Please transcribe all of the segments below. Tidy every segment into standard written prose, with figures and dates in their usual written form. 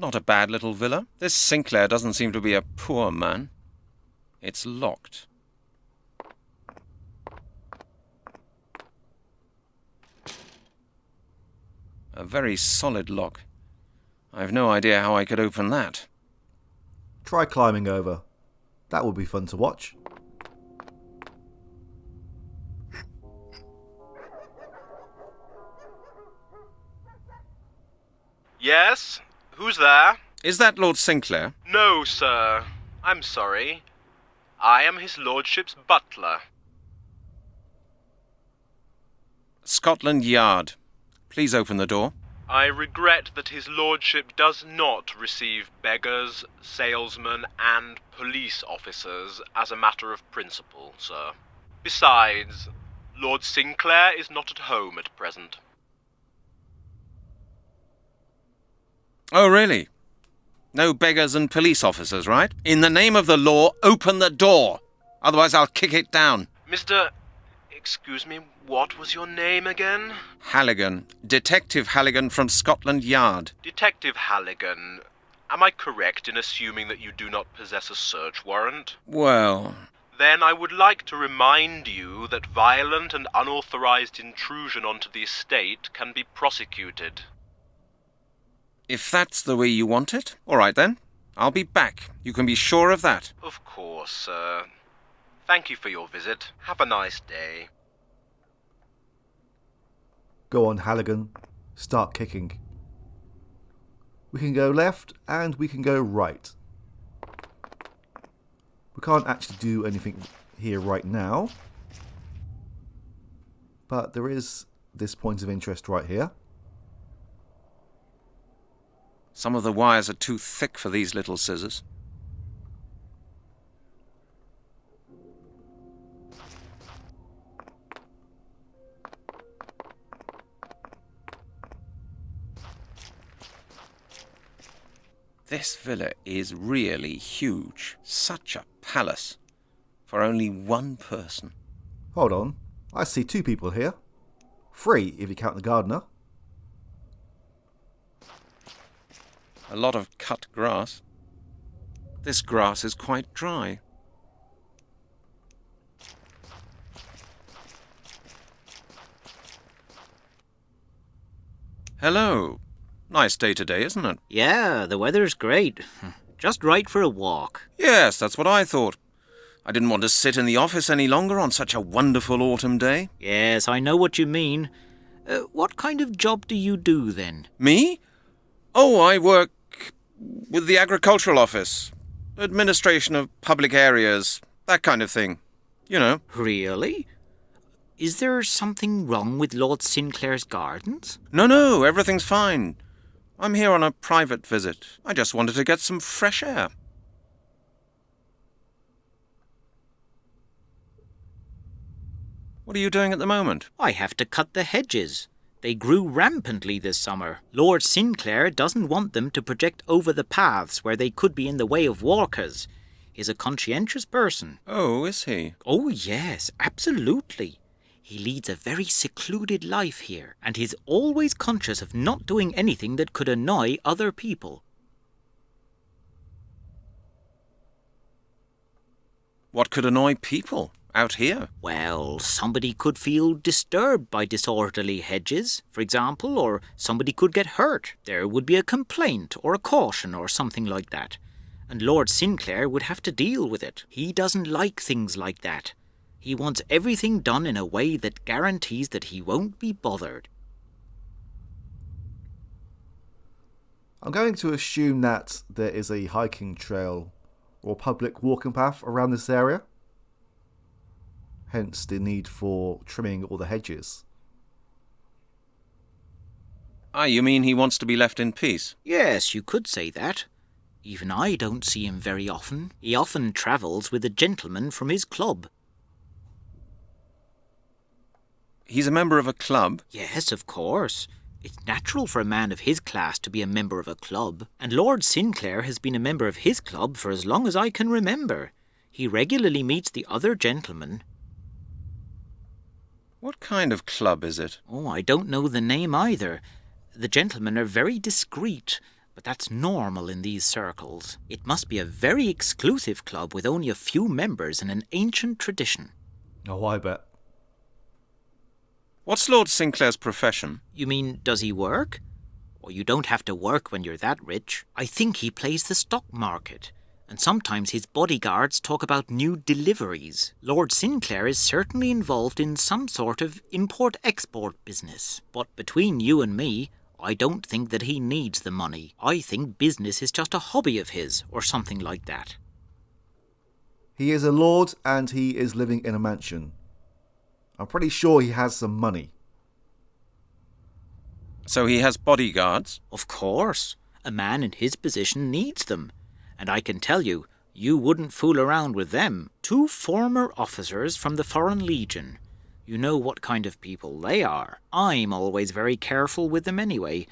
Not a bad little villa. This Sinclair doesn't seem to be a poor man. It's locked. A very solid lock. I've no idea how I could open that. Try climbing over. That would be fun to watch. Yes? Who's there? Is that Lord Sinclair? No, sir. I'm sorry. I am his lordship's butler. Scotland Yard. Please open the door. I regret that his lordship does not receive beggars, salesmen, and police officers as a matter of principle, sir. Besides, Lord Sinclair is not at home at present. Oh, really? No beggars and police officers, right? In the name of the law, open the door. Otherwise, I'll kick it down. Excuse me, what was your name again? Halligan. Detective Halligan from Scotland Yard. Detective Halligan, am I correct in assuming that you do not possess a search warrant? Well... Then I would like to remind you that violent and unauthorized intrusion onto the estate can be prosecuted. If that's the way you want it, all right then. I'll be back. You can be sure of that. Of course, sir. Thank you for your visit. Have a nice day. Go on, Halligan. Start kicking. We can go left and we can go right. We can't actually do anything here right now. But there is this point of interest right here. Some of the wires are too thick for these little scissors. This villa is really huge. Such a palace. For only one person. Hold on. I see 2 people here. 3 if you count the gardener. A lot of cut grass. This grass is quite dry. Hello. Nice day today, isn't it? Yeah, the weather's great. Just right for a walk. Yes, that's what I thought. I didn't want to sit in the office any longer on such a wonderful autumn day. Yes, I know what you mean. What kind of job do you do, then? Me? Oh, I work with the agricultural office. Administration of public areas. That kind of thing. You know. Really? Is there something wrong with Lord Sinclair's gardens? No, everything's fine. I'm here on a private visit. I just wanted to get some fresh air. What are you doing at the moment? I have to cut the hedges. They grew rampantly this summer. Lord Sinclair doesn't want them to project over the paths where they could be in the way of walkers. He's a conscientious person. Oh, is he? Oh, yes, absolutely. He leads a very secluded life here, and he's always conscious of not doing anything that could annoy other people. What could annoy people out here? Well, somebody could feel disturbed by disorderly hedges, for example, or somebody could get hurt. There would be a complaint or a caution or something like that. And Lord Sinclair would have to deal with it. He doesn't like things like that. He wants everything done in a way that guarantees that he won't be bothered. I'm going to assume that there is a hiking trail or public walking path around this area. Hence the need for trimming all the hedges. Ah, you mean he wants to be left in peace? Yes, you could say that. Even I don't see him very often. He often travels with a gentleman from his club. He's a member of a club? Yes, of course. It's natural for a man of his class to be a member of a club. And Lord Sinclair has been a member of his club for as long as I can remember. He regularly meets the other gentlemen. What kind of club is it? Oh, I don't know the name either. The gentlemen are very discreet. but that's normal in these circles. It must be a very exclusive club with only a few members and an ancient tradition. Oh, I bet. What's Lord Sinclair's profession? You mean, does he work? Well, you don't have to work when you're that rich. I think he plays the stock market. And sometimes his bodyguards talk about new deliveries. Lord Sinclair is certainly involved in some sort of import-export business. But between you and me, I don't think that he needs the money. I think business is just a hobby of his, or something like that. He is a lord and he is living in a mansion. I'm pretty sure he has some money. So he has bodyguards? Of course. A man in his position needs them. And I can tell you, you wouldn't fool around with them. 2 former officers from the Foreign Legion. You know what kind of people they are. I'm always very careful with them anyway.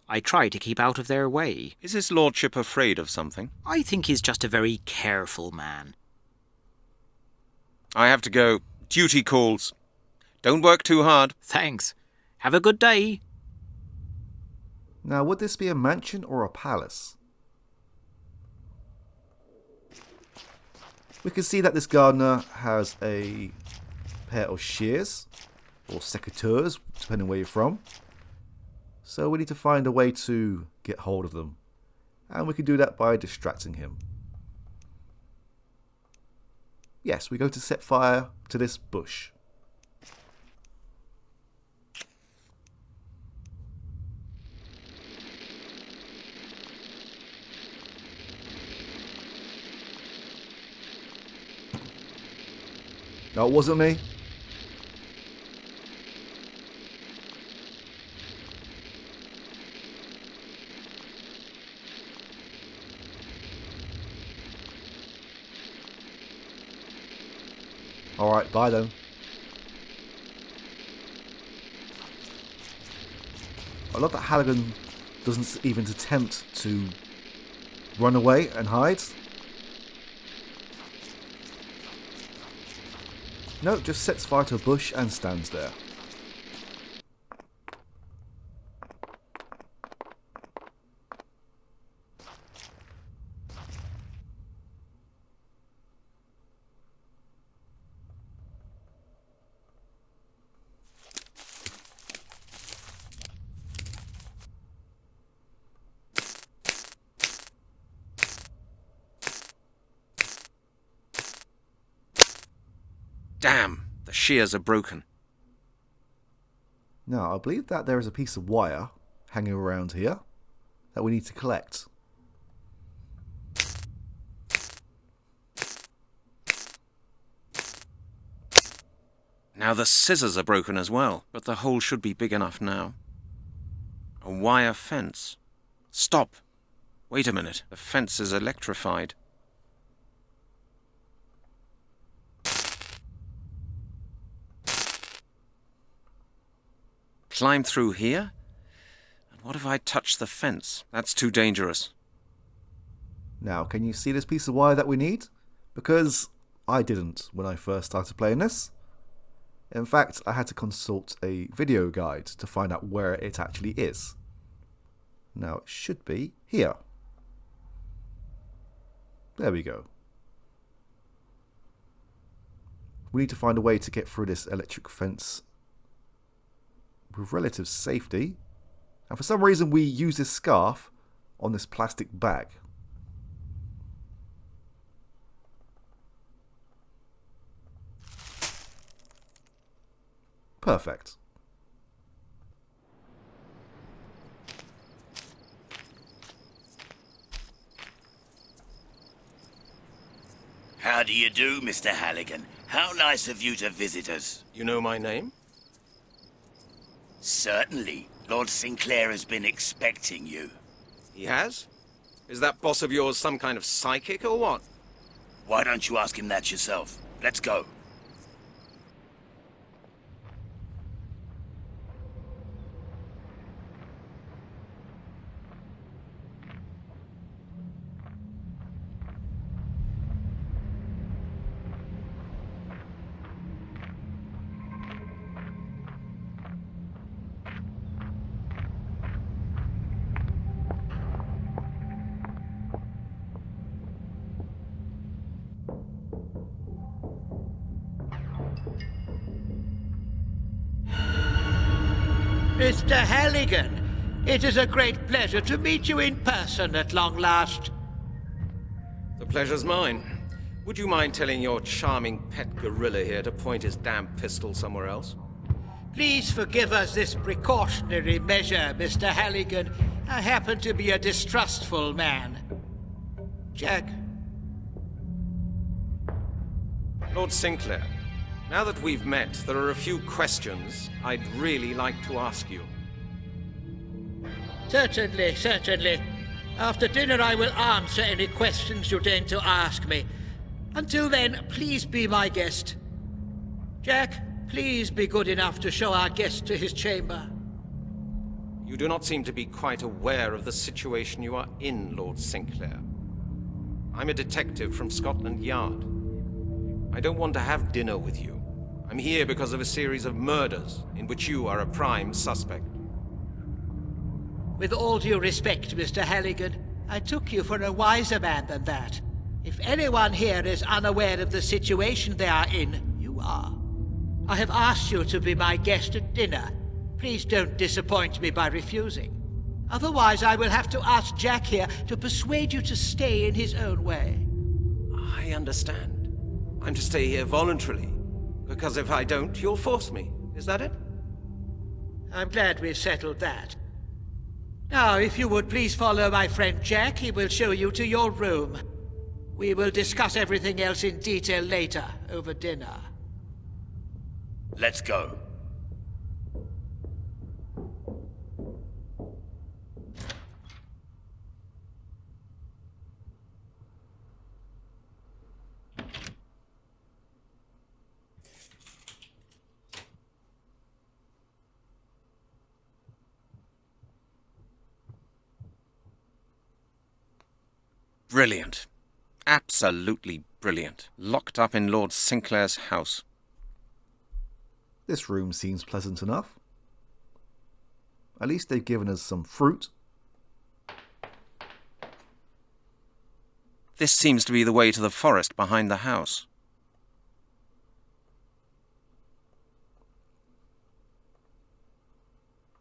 I try to keep out of their way. Is his lordship afraid of something? I think he's just a very careful man. I have to go. Duty calls. Don't work too hard. Thanks. Have a good day. Now, would this be a mansion or a palace? We can see that this gardener has a pair of shears, or secateurs, depending where you're from. So we need to find a way to get hold of them. And we can do that by distracting him. Yes, we're going to set fire to this bush. No, it wasn't me. Alright, bye then. I love that Halligan doesn't even attempt to run away and hide. No, just sets fire to a bush and stands there. Damn, the shears are broken. Now, I believe that there is a piece of wire hanging around here that we need to collect. Now the scissors are broken as well, but the hole should be big enough now. A wire fence. Stop. Wait a minute. The fence is electrified. Climb through here? And what if I touch the fence? That's too dangerous. Now, can you see this piece of wire that we need? Because I didn't when I first started playing this. In fact, I had to consult a video guide to find out where it actually is. Now, it should be here. There we go. We need to find a way to get through this electric fence with relative safety. And for some reason, we use this scarf on this plastic bag. Perfect. How do you do, Mr. Halligan? How nice of you to visit us. You know my name? Certainly. Lord Sinclair has been expecting you. He has? Is that boss of yours some kind of psychic or what? Why don't you ask him that yourself? Let's go. Mr. Halligan, it is a great pleasure to meet you in person at long last. The pleasure's mine. Would you mind telling your charming pet gorilla here to point his damn pistol somewhere else? Please forgive us this precautionary measure, Mr. Halligan. I happen to be a distrustful man. Jack. Lord Sinclair, now that we've met, there are a few questions I'd really like to ask you. Certainly, certainly. After dinner I will answer any questions you deign to ask me. Until then, please be my guest. Jack, please be good enough to show our guest to his chamber. You do not seem to be quite aware of the situation you are in, Lord Sinclair. I'm a detective from Scotland Yard. I don't want to have dinner with you. I'm here because of a series of murders in which you are a prime suspect. With all due respect, Mr. Halligan, I took you for a wiser man than that. If anyone here is unaware of the situation they are in, you are. I have asked you to be my guest at dinner. Please don't disappoint me by refusing. Otherwise, I will have to ask Jack here to persuade you to stay in his own way. I understand. I'm to stay here voluntarily, because if I don't, you'll force me. Is that it? I'm glad we've settled that. Now, if you would please follow my friend Jack, he will show you to your room. We will discuss everything else in detail later, over dinner. Let's go. Brilliant. Absolutely brilliant. Locked up in Lord Sinclair's house. This room seems pleasant enough. At least they've given us some fruit. This seems to be the way to the forest behind the house.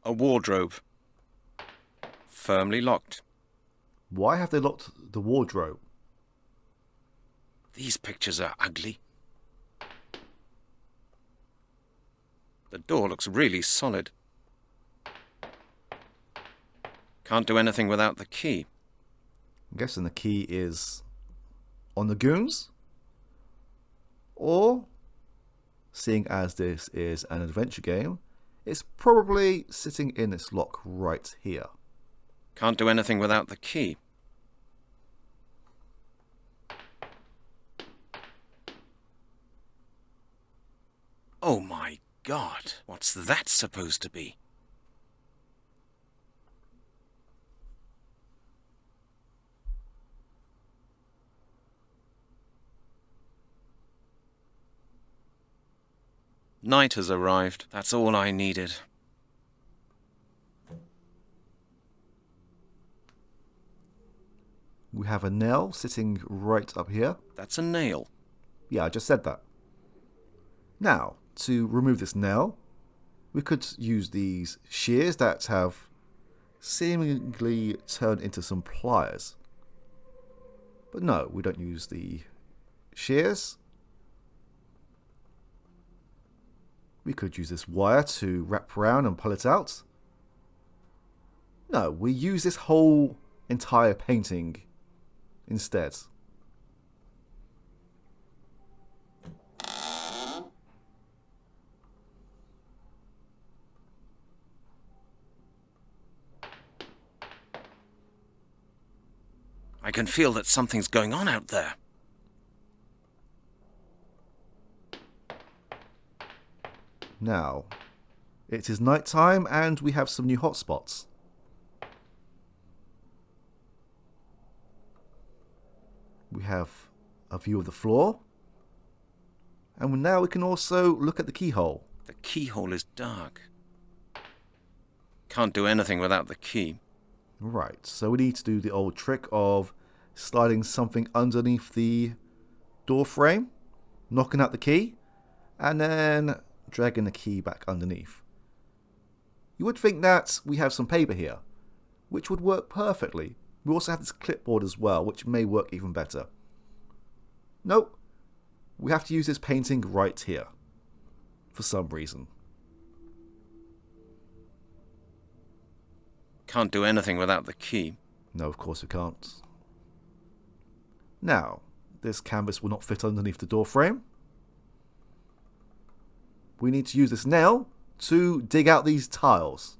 A wardrobe. Firmly locked. Why have they locked the wardrobe? These pictures are ugly. The door looks really solid. Can't do anything without the key. I'm guessing the key is on the goons? Or, seeing as this is an adventure game, it's probably sitting in this lock right here. Can't do anything without the key. Oh my God, what's that supposed to be? Night has arrived. That's all I needed. We have a nail sitting right up here. That's a nail. Yeah, I just said that. Now, to remove this nail, we could use these shears that have seemingly turned into some pliers. But no, we don't use the shears. We could use this wire to wrap around and pull it out. No, we use this whole entire painting instead. I can feel that something's going on out there. Now, it is night time and we have some new hotspots. We have a view of the floor. And now we can also look at the keyhole. The keyhole is dark. Can't do anything without the key. Right, so we need to do the old trick of sliding something underneath the door frame, knocking out the key, and then dragging the key back underneath. You would think that we have some paper here, which would work perfectly. We also have this clipboard as well, which may work even better. Nope. We have to use this painting right here. For some reason. Can't do anything without the key. No, of course we can't. Now, this canvas will not fit underneath the door frame. We need to use this nail to dig out these tiles.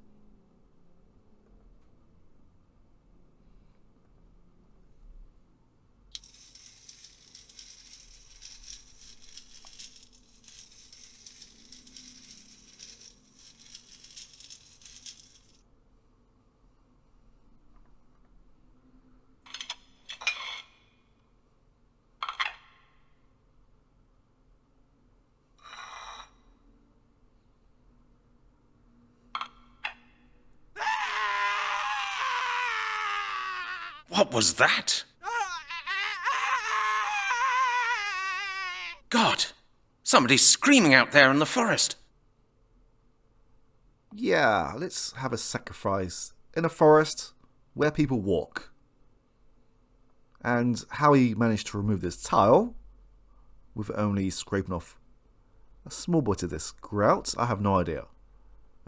What was that? God! Somebody's screaming out there in the forest. Yeah, let's have a sacrifice in a forest where people walk. And how he managed to remove this tile with only scraping off a small bit of this grout, I have no idea.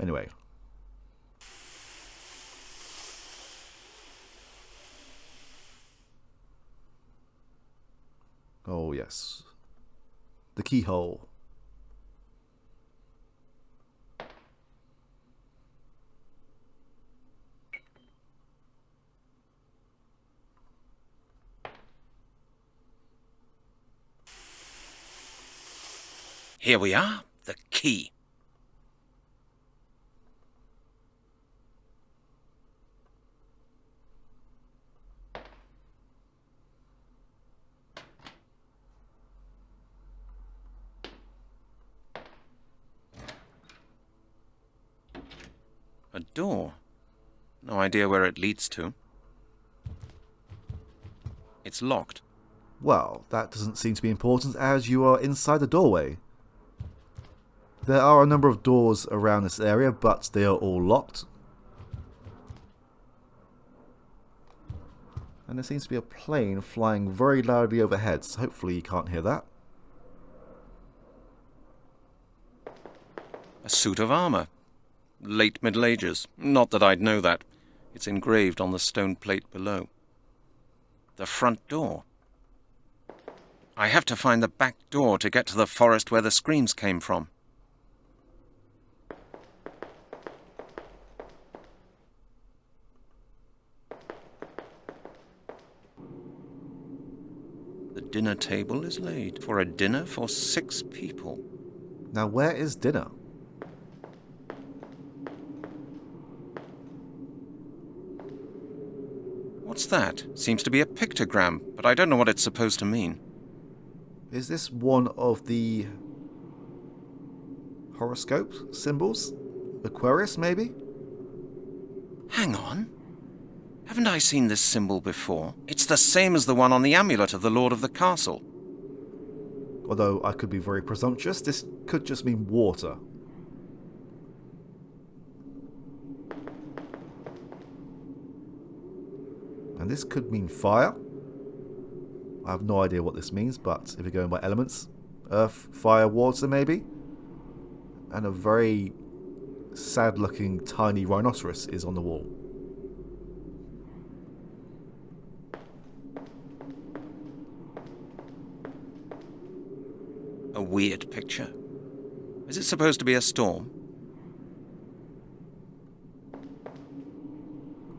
Anyway. Oh yes. The keyhole. Here we are, the key. A door. No idea where it leads to. It's locked. Well, that doesn't seem to be important as you are inside the doorway. There are a number of doors around this area, but they are all locked. And there seems to be a plane flying very loudly overhead, so hopefully you can't hear that. A suit of armour. Late Middle Ages. Not that I'd know that. It's engraved on the stone plate below. The front door. I have to find the back door to get to the forest where the screams came from. The dinner table is laid for a dinner for 6 people. Now where is dinner? What's that? Seems to be a pictogram, but I don't know what it's supposed to mean. Is this one of the horoscope symbols? Aquarius, maybe? Hang on. Haven't I seen this symbol before? It's the same as the one on the amulet of the Lord of the Castle. Although I could be very presumptuous, this could just mean water. And this could mean fire. I have no idea what this means, but if you're going by elements, earth, fire, water maybe. And a very sad looking tiny rhinoceros is on the wall. A weird picture. Is it supposed to be a storm?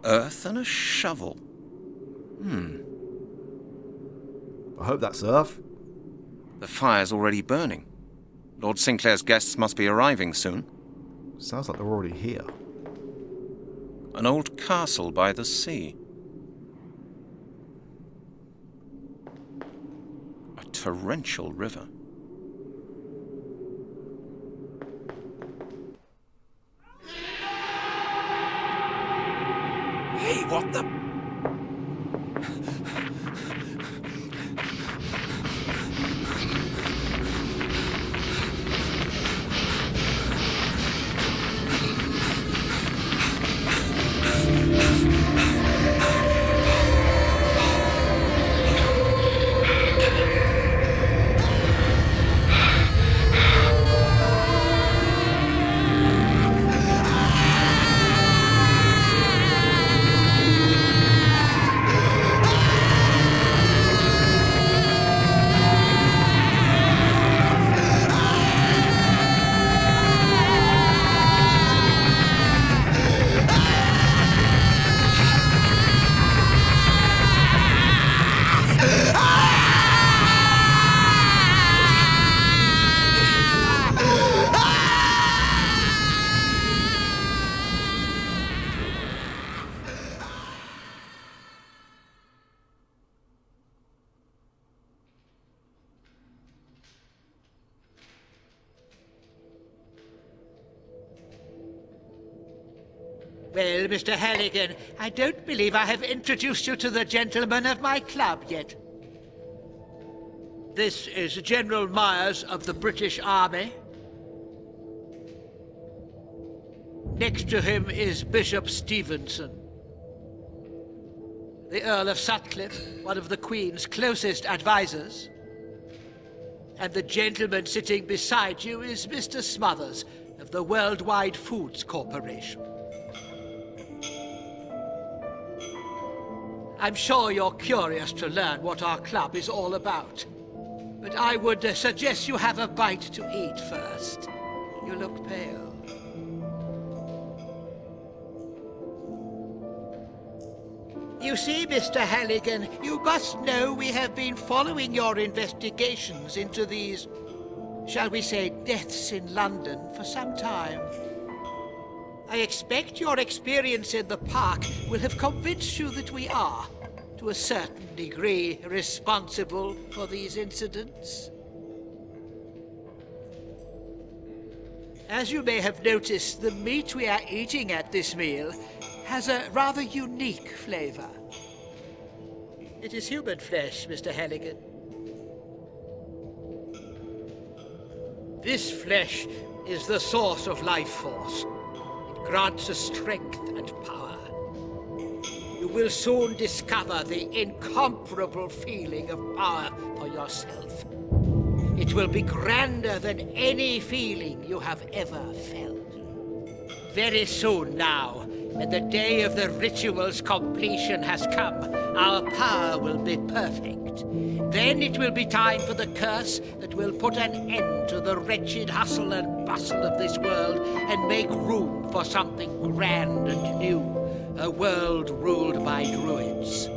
Earth and a shovel. I hope that's earth. The fire's already burning. Lord Sinclair's guests must be arriving soon. Sounds like they're already here. An old castle by the sea. A torrential river. Hey, what the... Well, Mr. Halligan, I don't believe I have introduced you to the gentlemen of my club yet. This is General Myers of the British Army. Next to him is Bishop Stevenson. The Earl of Sutcliffe, one of the Queen's closest advisors. And the gentleman sitting beside you is Mr. Smothers of the Worldwide Foods Corporation. I'm sure you're curious to learn what our club is all about. But I would suggest you have a bite to eat first. You look pale. You see, Mr. Halligan, you must know we have been following your investigations into these, shall we say, deaths in London for some time. I expect your experience in the park will have convinced you that we are, to a certain degree, responsible for these incidents. As you may have noticed, the meat we are eating at this meal has a rather unique flavor. It is human flesh, Mr. Halligan. This flesh is the source of life force. It grants us strength and power. You will soon discover the incomparable feeling of power for yourself. It will be grander than any feeling you have ever felt. Very soon now, when the day of the ritual's completion has come, our power will be perfect. Then it will be time for the curse that will put an end to the wretched hustle and bustle of this world and make room for something grand and new, a world ruled by Druids.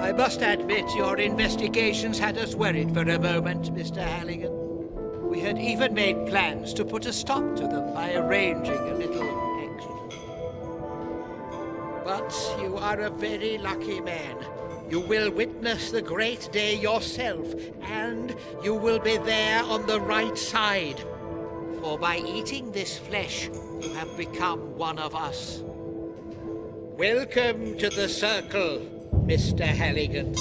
I must admit your investigations had us worried for a moment, Mr. Halligan. We had even made plans to put a stop to them by arranging a little accident. But you are a very lucky man. You will witness the great day yourself, and you will be there on the right side. For by eating this flesh, you have become one of us. Welcome to the circle, Mr. Halligan.